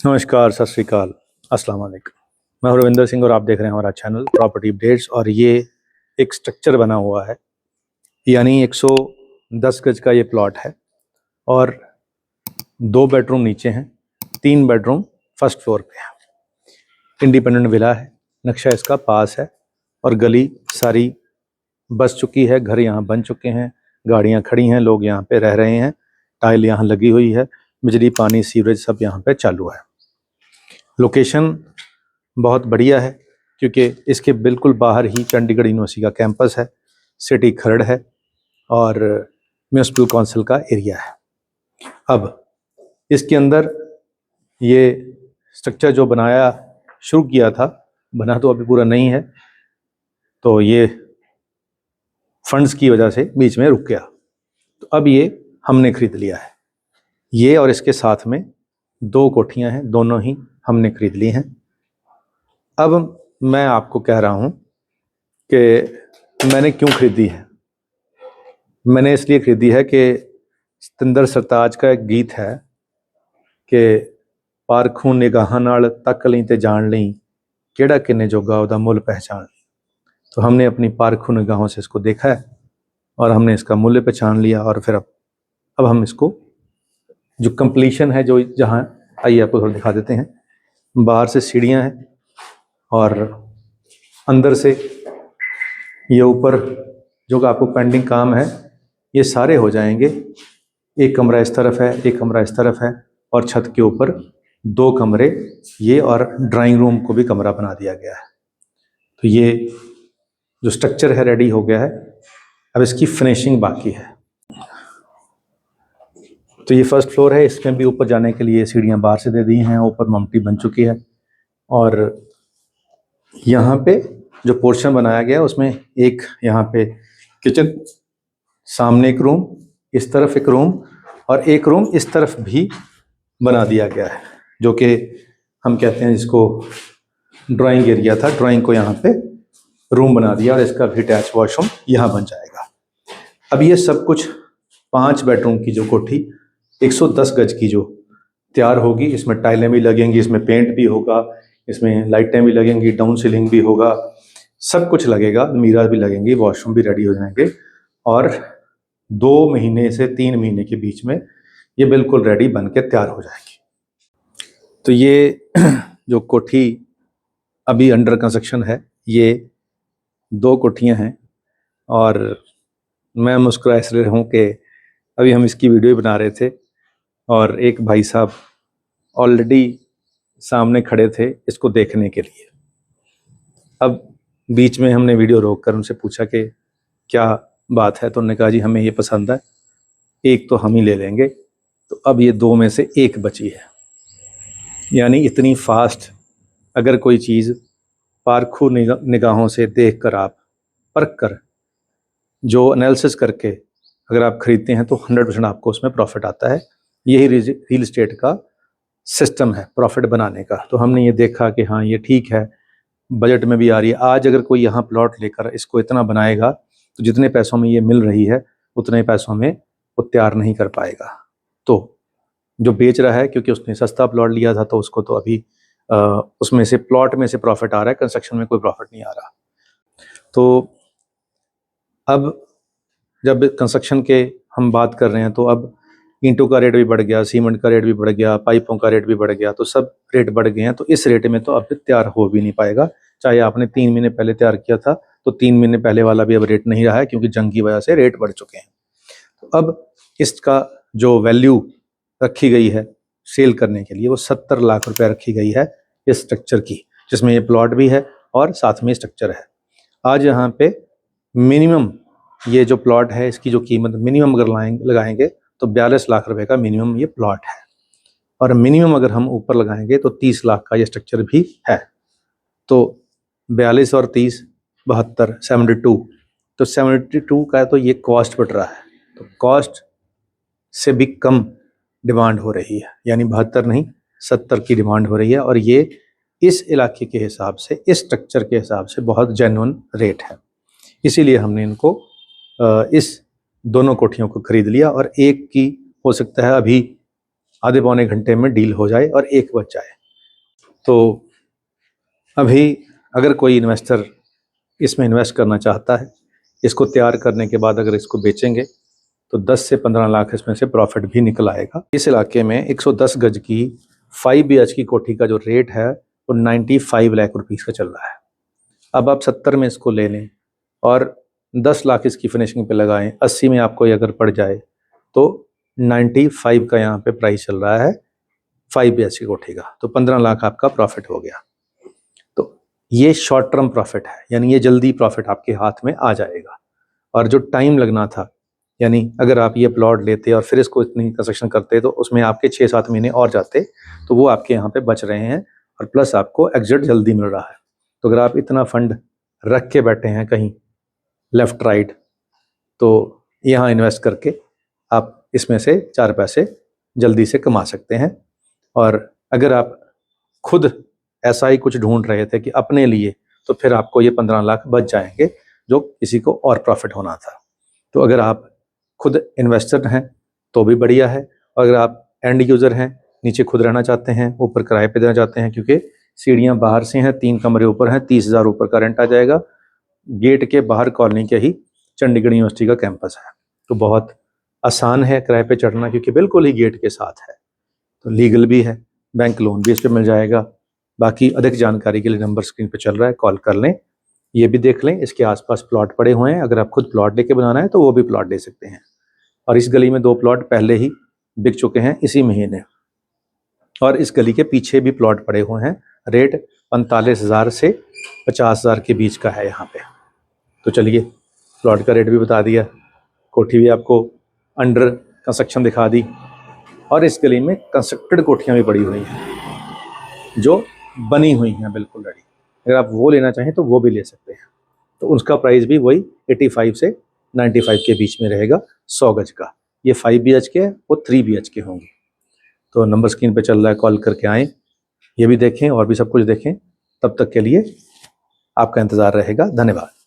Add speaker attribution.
Speaker 1: नमस्कार, सत श्री अकाल, अस्सलाम वालेकुम। मैं रविंदर सिंह और आप देख रहे हैं हमारा चैनल प्रॉपर्टी अपडेट्स। और ये एक स्ट्रक्चर बना हुआ है, यानी 110 गज का ये प्लॉट है और 2 बेडरूम नीचे हैं, 3 बेडरूम फर्स्ट फ्लोर पे है। इंडिपेंडेंट विला है, नक्शा इसका पास है और गली सारी बस चुकी है, घर यहाँ बन चुके हैं, गाड़ियाँ खड़ी हैं, लोग यहाँ पे रह रहे हैं, टाइल यहाँ लगी हुई है, बिजली पानी सीवरेज सब यहाँ पे चालू है। लोकेशन बहुत बढ़िया है क्योंकि इसके बिल्कुल बाहर ही चंडीगढ़ यूनिवर्सिटी का कैंपस है, सिटी खरड़ है और म्यूनिसिपल काउंसिल का एरिया है। अब इसके अंदर ये स्ट्रक्चर जो बनाया शुरू किया था, बना तो अभी पूरा नहीं है, तो ये फंड्स की वजह से बीच में रुक गया। तो अब ये हमने खरीद लिया है, ये और इसके साथ में 2 कोठियां हैं, दोनों ही हमने खरीद ली हैं। अब मैं आपको कह रहा हूं कि मैंने क्यों खरीदी है। मैंने इसलिए खरीदी है कि सतिंदर सरताज का एक गीत है कि पारखूं निगाहां नाल तक लई ते जान लई, केड़ा किन्ने जोगा ओदा मुल पहचान लई। तो हमने अपनी पारखूं निगाहों से इसको देखा है और हमने इसका मूल्य पहचान लिया और फिर अब हम इसको जो कंप्लीशन है, जो जहाँ आइए आपको थोड़ा दिखा देते हैं। बाहर से सीढ़ियाँ हैं और अंदर से ये ऊपर जो आपको पेंडिंग काम है ये सारे हो जाएंगे। एक कमरा इस तरफ है, एक कमरा इस तरफ है और छत के ऊपर 2 कमरे ये और ड्राइंग रूम को भी कमरा बना दिया गया है। तो ये जो स्ट्रक्चर है रेडी हो गया है, अब इसकी फिनिशिंग बाकी है। तो ये फर्स्ट फ्लोर है, इसमें भी ऊपर जाने के लिए सीढ़ियाँ बाहर से दे दी हैं, ऊपर मम्टी बन चुकी है और यहाँ पे जो पोर्शन बनाया गया है उसमें एक यहाँ पे किचन, सामने एक रूम, इस तरफ एक रूम और एक रूम इस तरफ भी बना दिया गया है, जो कि हम कहते हैं जिसको ड्राइंग एरिया था, ड्राइंग को यहाँ पे रूम बना दिया और इसका भी अटैच वॉशरूम यहाँ बन जाएगा। अब ये सब कुछ 5 बेडरूम की जो कोठी 110 गज की जो तैयार होगी, इसमें टाइलें भी लगेंगी, इसमें पेंट भी होगा, इसमें लाइटें भी लगेंगी, डाउन सीलिंग भी होगा, सब कुछ लगेगा, मीरा भी लगेंगी, वॉशरूम भी रेडी हो जाएंगे और 2 महीने से 3 महीने के बीच में ये बिल्कुल रेडी बन के तैयार हो जाएगी। तो ये जो कोठी अभी अंडर कंस्ट्रक्शन है, ये 2 कोठियाँ हैं और मैं मुस्कुरा इसलिए हूँ कि अभी हम इसकी वीडियो बना रहे थे और एक भाई साहब ऑलरेडी सामने खड़े थे इसको देखने के लिए। अब बीच में हमने वीडियो रोक कर उनसे पूछा कि क्या बात है, तो उन्होंने कहा जी हमें ये पसंद है, एक तो हम ही ले लेंगे। तो अब ये 2 में से एक बची है, यानी इतनी फास्ट अगर कोई चीज़ पारखू निगाहों से देख कर, आप परख कर, जो एनालिसिस करके अगर आप खरीदते हैं तो 100% आपको उसमें प्रॉफिट आता है। यही रियल एस्टेट का सिस्टम है प्रॉफिट बनाने का। तो हमने ये देखा कि हाँ ये ठीक है, बजट में भी आ रही है। आज अगर कोई यहाँ प्लॉट लेकर इसको इतना बनाएगा तो जितने पैसों में ये मिल रही है उतने पैसों में वो तैयार नहीं कर पाएगा। तो जो बेच रहा है, क्योंकि उसने सस्ता प्लॉट लिया था तो उसको तो अभी उसमें से प्लॉट में से प्रॉफिट आ रहा है, कंस्ट्रक्शन में कोई प्रॉफिट नहीं आ रहा। तो अब जब कंस्ट्रक्शन के हम बात कर रहे हैं तो अब ईंटों का रेट भी बढ़ गया, सीमेंट का रेट भी बढ़ गया, पाइपों का रेट भी बढ़ गया, तो सब रेट बढ़ गए हैं। तो इस रेट में तो अब तैयार हो भी नहीं पाएगा, चाहे आपने 3 महीने पहले तैयार किया था तो 3 महीने पहले वाला भी अब रेट नहीं रहा है, क्योंकि जंग की वजह से रेट बढ़ चुके हैं। तो अब इसका जो वैल्यू रखी गई है सेल करने के लिए वो 70 लाख रुपए रखी गई है इस स्ट्रक्चर की, जिसमें ये प्लॉट भी है और साथ में स्ट्रक्चर है। आज यहाँ पे मिनिमम ये जो प्लॉट है इसकी जो कीमत मिनिमम अगर लगाएंगे तो 42 लाख रुपए का मिनिमम ये प्लॉट है, और मिनिमम अगर हम ऊपर लगाएंगे तो 30 लाख का ये स्ट्रक्चर भी है। तो 42 और 30 72 72, तो 72 का तो ये कॉस्ट बढ़ रहा है, तो कॉस्ट से भी कम डिमांड हो रही है, यानी 72 नहीं 70 की डिमांड हो रही है। और ये इस इलाके के हिसाब से, इस स्ट्रक्चर के हिसाब से बहुत जेन्युइन रेट है। इसीलिए हमने इनको इस दोनों कोठियों को खरीद लिया और एक की हो सकता है अभी आधे पौने घंटे में डील हो जाए और 1 बज जाए। तो अभी अगर कोई इन्वेस्टर इसमें इन्वेस्ट करना चाहता है, इसको तैयार करने के बाद अगर इसको बेचेंगे तो 10 से 15 लाख इसमें से प्रॉफिट भी निकल आएगा। इस इलाके में 110 गज की 5 BH की कोठी का जो रेट है वो 95 लाख रुपीस का चल रहा है। अब आप 70 में इसको ले लें और 10 लाख इसकी फिनिशिंग पे लगाएं, 80 में आपको ये अगर पड़ जाए तो 95 का यहाँ पे प्राइस चल रहा है 5 BH की कोठी का, तो 15 लाख आपका प्रॉफिट हो गया। तो ये शॉर्ट टर्म प्रॉफिट है, यानी ये जल्दी प्रॉफिट आपके हाथ में आ जाएगा। और जो टाइम लगना था, यानी अगर आप ये प्लॉट लेते और फिर इसको इतनी कंस्ट्रक्शन करते तो उसमें आपके 6-7 महीने और जाते, तो वो आपके यहाँ पे बच रहे हैं और प्लस आपको एग्जिट जल्दी मिल रहा है। तो अगर आप इतना फंड रख के बैठे हैं कहीं लेफ्ट राइट, तो यहाँ इन्वेस्ट करके आप इसमें से 4 पैसे जल्दी से कमा सकते हैं। और अगर आप खुद ऐसा ही कुछ ढूंढ रहे थे कि अपने लिए, तो फिर आपको ये 15 लाख बच जाएंगे जो किसी को और प्रॉफिट होना था। तो अगर आप खुद इन्वेस्टर हैं तो भी बढ़िया है, और अगर आप एंड यूज़र हैं, नीचे खुद रहना चाहते हैं, ऊपर किराए पे देना चाहते हैं, क्योंकि सीढ़ियाँ बाहर से हैं, 3 कमरे ऊपर हैं, 30,000 ऊपर का रेंट आ जाएगा। गेट के बाहर कॉलोनी के ही चंडीगढ़ यूनिवर्सिटी का कैंपस है, तो बहुत आसान है किराए पे चढ़ना, क्योंकि बिल्कुल ही गेट के साथ है। तो लीगल भी है, बैंक लोन भी इस पर मिल जाएगा। बाकी अधिक जानकारी के लिए नंबर स्क्रीन पे चल रहा है, कॉल कर लें। ये भी देख लें, इसके आसपास प्लॉट पड़े हुए हैं, अगर आप खुद प्लॉट लेके बनाना है तो वो भी प्लॉट ले सकते हैं। और इस गली में 2 प्लॉट पहले ही बिक चुके हैं इसी महीने, और इस गली के पीछे भी प्लॉट पड़े हुए हैं। रेट 45,000 से 50,000 के बीच का है यहाँ पे। तो चलिए, प्लॉट का रेट भी बता दिया, कोठी भी आपको अंडर कंस्ट्रक्शन दिखा दी, और इस गली में कंस्ट्रक्टेड कोठियाँ भी पड़ी हुई हैं जो बनी हुई हैं बिल्कुल रेडी। अगर आप वो लेना चाहें तो वो भी ले सकते हैं। तो उसका प्राइस भी वही 85 से 95 के बीच में रहेगा 100 गज का। ये 5 BH के, वो 3 BH के होंगे। तो नंबर स्क्रीन पे चल रहा है, कॉल करके आएँ, ये भी देखें और भी सब कुछ देखें। तब तक के लिए आपका इंतज़ार रहेगा। धन्यवाद।